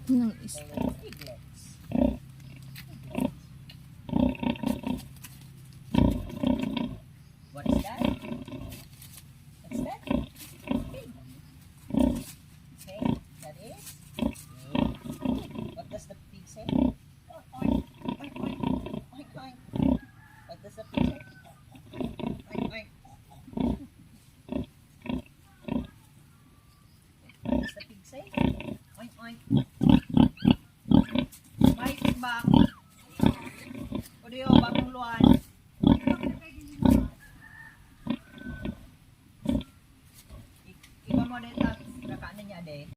ng isa. Piglets. What's that? What's that? Pig. Okay, that is pig. What does the pig say? Oink, oink, oink, oink, oink, oink. What does the pig say? Oink, oink. What does the pig say? Oink, oink. Mike back. Udio, bagong luan. Ikaw mo dito, kakaano niya, de.